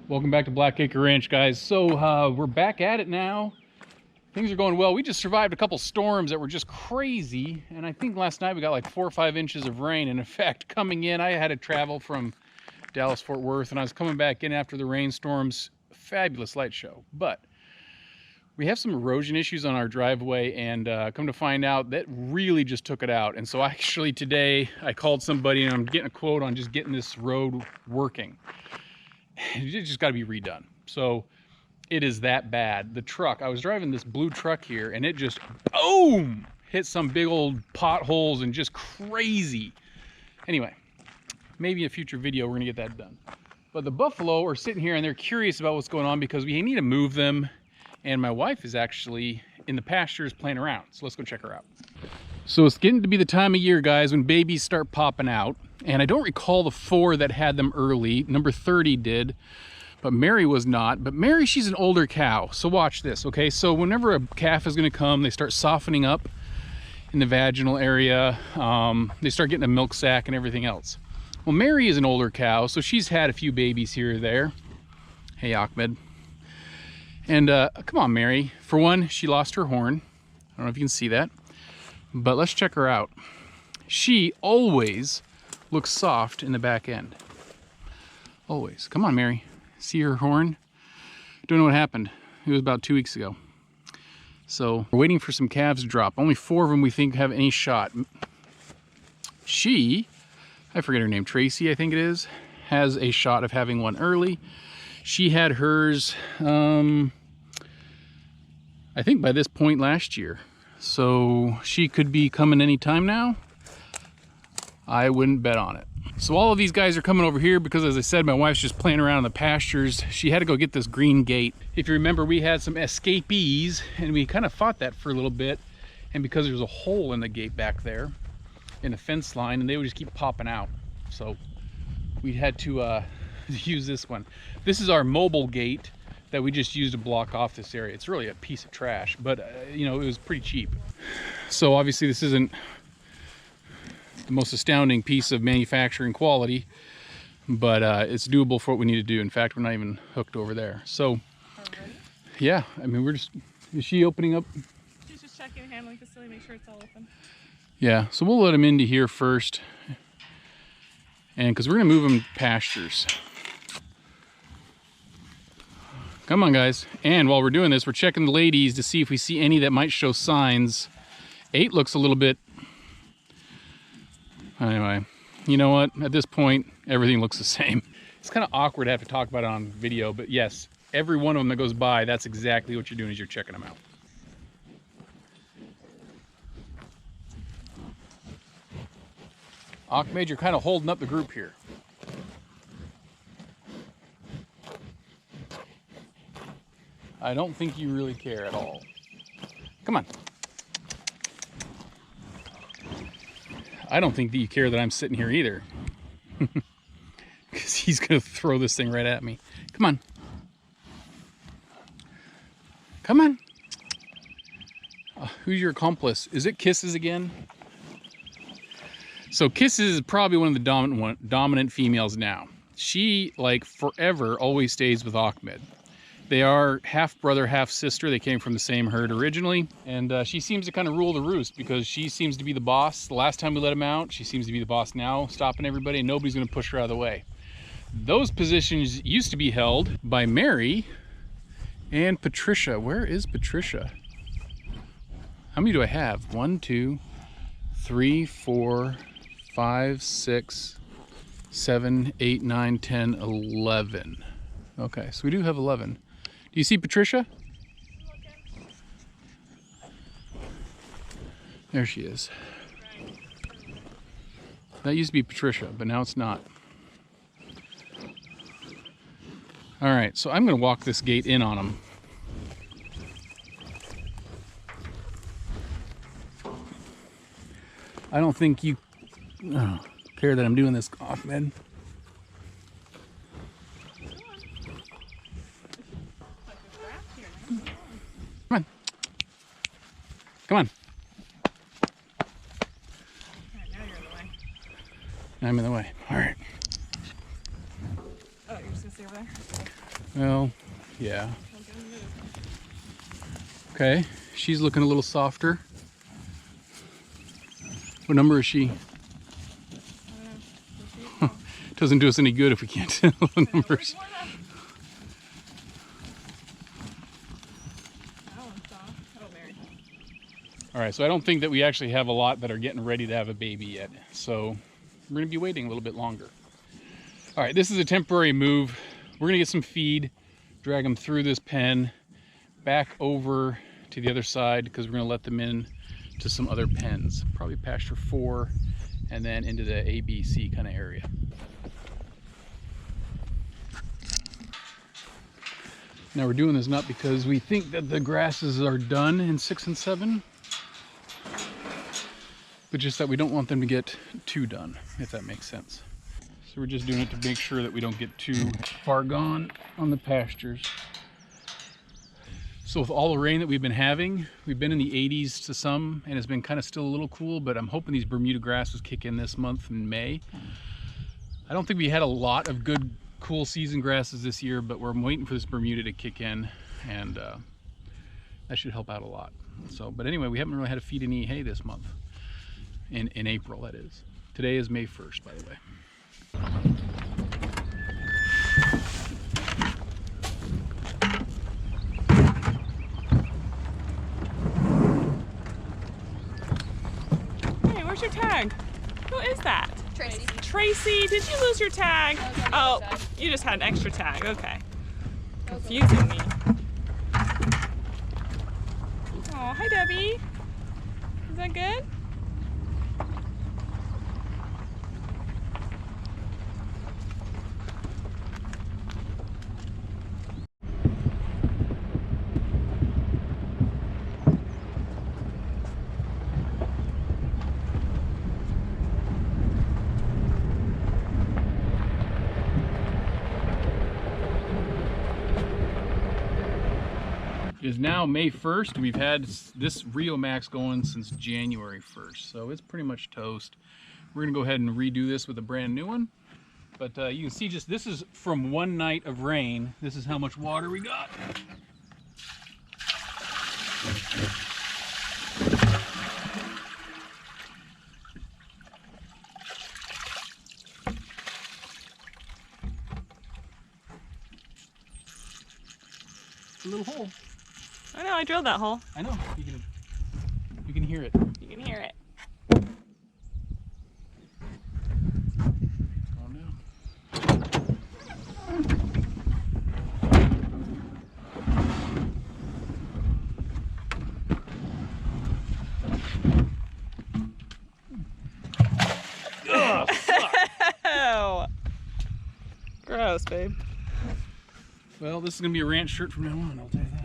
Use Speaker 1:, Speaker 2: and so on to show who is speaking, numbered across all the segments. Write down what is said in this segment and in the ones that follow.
Speaker 1: Welcome back to Blackacre Ranch, guys. So we're back at it now. Things are going well. We just survived a couple storms that were just crazy, and I think last night we got like 4 or 5 inches of rain. And in fact, coming in, I had to travel from Dallas Fort Worth, and I was coming back in after the rainstorms. Fabulous light show, but we have some erosion issues on our driveway, and come to find out that really just took it out. And so actually today I called somebody and I'm getting a quote on just getting this road working. It just got to be redone. So it is that bad. The truck, I was driving this blue truck here, and it just boom hit some big old potholes and just crazy. Anyway, maybe in a future video we're gonna get that done. But the buffalo are sitting here and they're curious about what's going on because we need to move them, and my wife is actually in the pastures playing around. So let's go check her out. So it's getting to be the time of year, guys, when babies start popping out. And I don't recall the 4 that had them early. Number 30 did, but Mary was not. But Mary, she's an older cow. So watch this, okay? So whenever a calf is gonna come, they start softening up in the vaginal area. They start getting a milk sac and everything else. Well, Mary is an older cow, so she's had a few babies here or there. Hey, Ahmed. And come on, Mary. For one, she lost her horn. I don't know if you can see that, but let's check her out. She always looks soft in the back end. Always. Come on, Mary. See her horn? Don't know what happened. It was about 2 weeks ago. So we're waiting for some calves to drop. Only 4 of them we think have any shot. She, I forget her name, Tracy, I think it is, has a shot of having one early. She had hers, I think by this point last year. So she could be coming any time now. I wouldn't bet on it. So all of these guys are coming over here because, as I said, my wife's just playing around in the pastures. She had to go get this green gate. If you remember, we had some escapees and we kind of fought that for a little bit. And because there's a hole in the gate back there in the fence line, and they would just keep popping out. So we had to use this one. This is our mobile gate that we just used to block off this area. It's really a piece of trash, but you know, it was pretty cheap. So obviously this isn't the most astounding piece of manufacturing quality, but it's doable for what we need to do. In fact, we're not even hooked over there. So yeah, I mean, we're just, is she opening up?
Speaker 2: She's just checking the handling facility, make sure it's all open.
Speaker 1: Yeah, so we'll let them into here first, and because we're gonna move them pastures. Come on, guys. And while we're doing this, we're checking the ladies to see if we see any that might show signs. 8 looks a little bit, anyway, you know what? At this point, everything looks the same. It's kind of awkward to have to talk about it on video, but yes, every one of them that goes by, that's exactly what you're doing, is you're checking them out. Ahmed, you're kind of holding up the group here. I don't think you really care at all. Come on. I don't think that you care that I'm sitting here either. Because he's going to throw this thing right at me. Come on. Come on. Who's your accomplice? Is it Kisses again? So Kisses is probably one of the dominant females now. She, like forever, always stays with Ahmed. They are half brother, half sister. They came from the same herd originally. And she seems to kind of rule the roost because she seems to be the boss. The last time we let him out, she seems to be the boss now, stopping everybody, and nobody's gonna push her out of the way. Those positions used to be held by Mary and Patricia. Where is Patricia? How many do I have? 1, 2, 3, 4, 5, 6, 7, 8, 9, 10, 11. Okay, so we do have 11. Do you see Patricia? There she is. That used to be Patricia, but now it's not. All right, so I'm gonna walk this gate in on them. I don't think you care that I'm doing this, Ahmed. Come on. Come on.
Speaker 2: Now you're in the way.
Speaker 1: I'm in the way. All right.
Speaker 2: Oh, you're just gonna stay over there?
Speaker 1: Well, yeah.
Speaker 2: I'll give him a move.
Speaker 1: Okay, she's looking a little softer. What number is she?
Speaker 2: I don't know.
Speaker 1: Doesn't do us any good if we can't tell the numbers. All right, so I don't think that we actually have a lot that are getting ready to have a baby yet. So we're gonna be waiting a little bit longer. All right, this is a temporary move. We're gonna get some feed, drag them through this pen, back over to the other side because we're gonna let them in to some other pens, probably pasture 4, and then into the A, B, C kind of area. Now we're doing this not because we think that the grasses are done in 6 and 7, but just that we don't want them to get too done, if that makes sense. So we're just doing it to make sure that we don't get too far gone on the pastures. So with all the rain that we've been having, we've been in the 80s to some, and it's been kind of still a little cool, but I'm hoping these Bermuda grasses kick in this month in May. I don't think we had a lot of good cool season grasses this year, but we're waiting for this Bermuda to kick in, and that should help out a lot. So, but anyway, we haven't really had to feed any hay this month. In April, that is. Today is May 1st, by the way.
Speaker 2: Hey, where's your tag? Who is that?
Speaker 3: Tracy.
Speaker 2: Tracy, did you lose your tag?
Speaker 3: No, it's on the
Speaker 2: Oh,
Speaker 3: other side.
Speaker 2: you just had an extra tag. Okay. Confusing me. Oh, hi, Debbie. Is that good?
Speaker 1: It is now May 1st. We've had this Rio Max going since January 1st, so it's pretty much toast. We're gonna go ahead and redo this with a brand new one. But you can see just this is from one night of rain. This is how much water we got. A little hole.
Speaker 2: I know, I drilled that hole.
Speaker 1: I know. You can hear it.
Speaker 2: You can hear it.
Speaker 1: Oh no. Ugh, fuck.
Speaker 2: Oh. Gross, babe.
Speaker 1: Well, this is gonna be a ranch shirt from now on, I'll tell you that.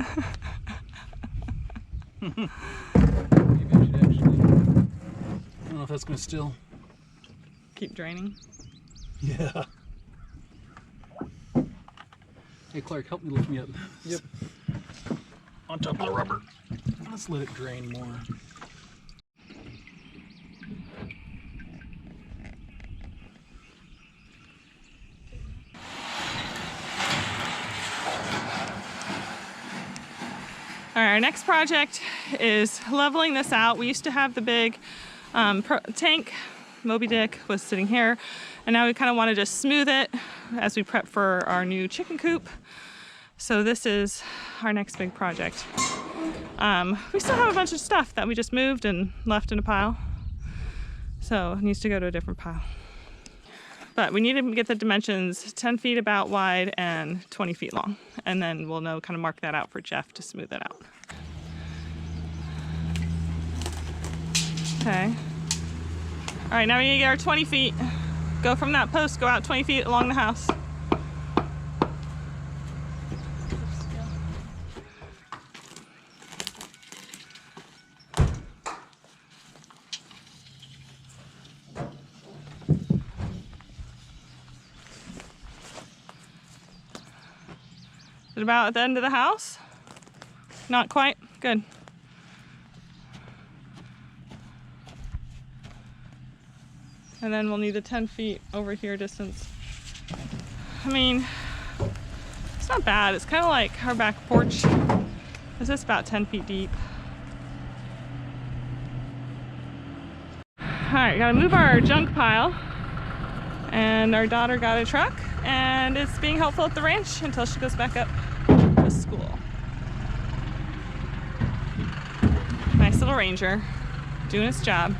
Speaker 1: Maybe I should actually, I don't know if that's gonna still.
Speaker 2: Keep draining.
Speaker 1: Yeah. Hey Clark, help me lift me up. Yep. On top of the rubber. Let's let it drain more.
Speaker 2: All right, our next project is leveling this out. We used to have the big tank. Moby Dick was sitting here, and now we kind of want to just smooth it as we prep for our new chicken coop. So this is our next big project. We still have a bunch of stuff that we just moved and left in a pile, so it needs to go to a different pile. But we need to get the dimensions 10 feet about wide and 20 feet long. And then we'll know, kind of mark that out for Jeff to smooth it out. Okay. All right, now we need to get our 20 feet. Go from that post, go out 20 feet along the house. Is it about at the end of the house? Not quite? Good. And then we'll need the 10 feet over here distance. I mean, It's not bad. It's kind of like our back porch. It's just about 10 feet deep. All right, gotta move our junk pile. And our daughter got a truck and it's being helpful at the ranch until she goes back up to school. Nice little Ranger, doing its job.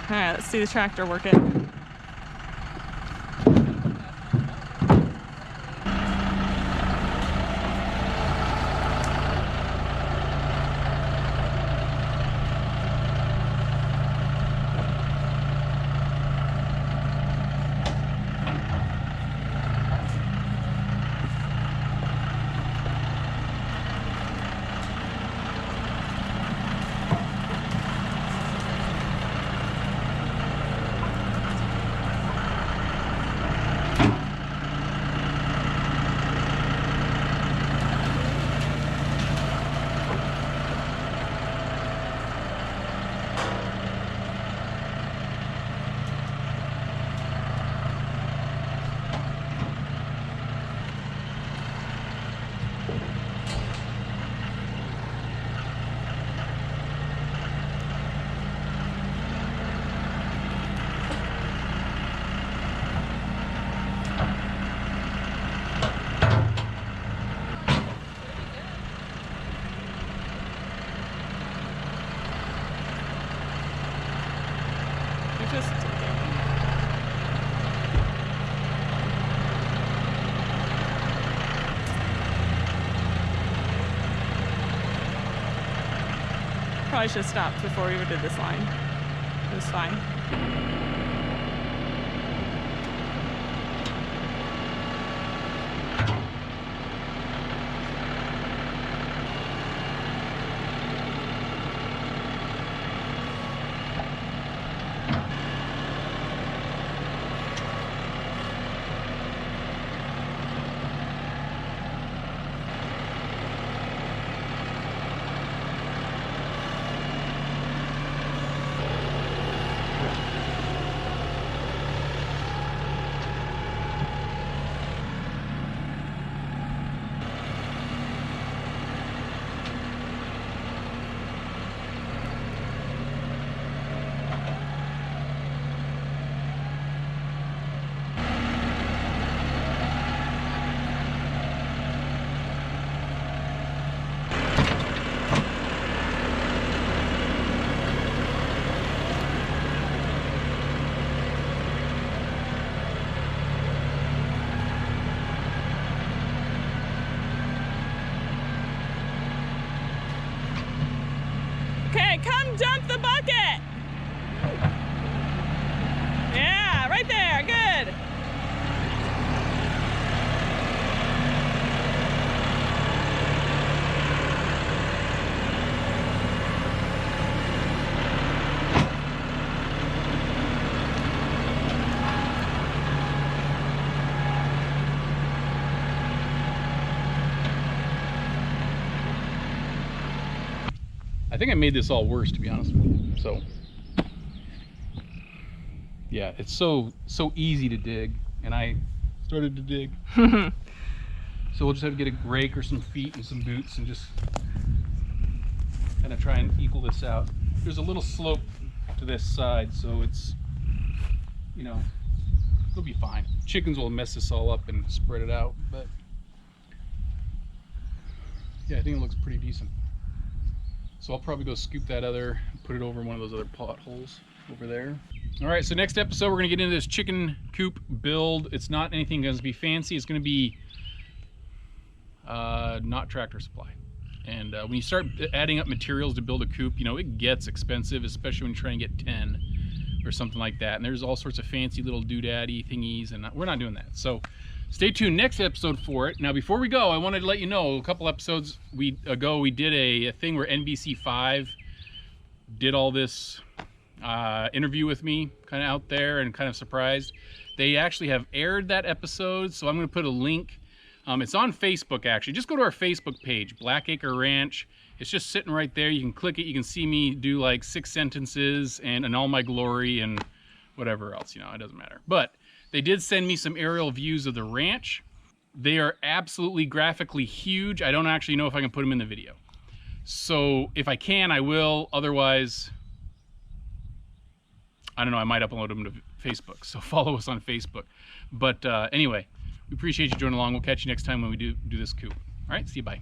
Speaker 2: All right, let's see the tractor work it. Probably should have stopped before we even did this line. It was fine. Okay, come dump the bucket. Yeah, right there, good.
Speaker 1: I think I made this all worse, to be honest with you. So, yeah, it's so easy to dig, and I started to dig. So we'll just have to get a rake or some feet and some boots and just kind of try and equal this out. There's a little slope to this side, so it's, you know, it'll be fine. Chickens will mess this all up and spread it out, but yeah, I think it looks pretty decent. So I'll probably go scoop that other, put it over one of those other potholes over there. All right, so next episode, we're gonna get into this chicken coop build. It's not anything gonna be fancy. It's gonna be not Tractor Supply. And when you start adding up materials to build a coop, you know, it gets expensive, especially when you try and get 10 or something like that. And there's all sorts of fancy little doodaddy thingies, and we're not doing that. So stay tuned next episode for it. Now, before we go, I wanted to let you know, a couple episodes ago, we did a thing where NBC5 did all this interview with me, kind of out there and kind of surprised. They actually have aired that episode, so I'm going to put a link. It's on Facebook, actually. Just go to our Facebook page, Blackacre Ranch. It's just sitting right there. You can click it. You can see me do like 6 sentences and in all my glory and whatever else, you know, it doesn't matter. But they did send me some aerial views of the ranch. They are absolutely graphically huge. I don't actually know if I can put them in the video. So if I can, I will. Otherwise, I don't know, I might upload them to Facebook. So follow us on Facebook. But anyway, we appreciate you joining along. We'll catch you next time when we do this coop. All right, see you, bye.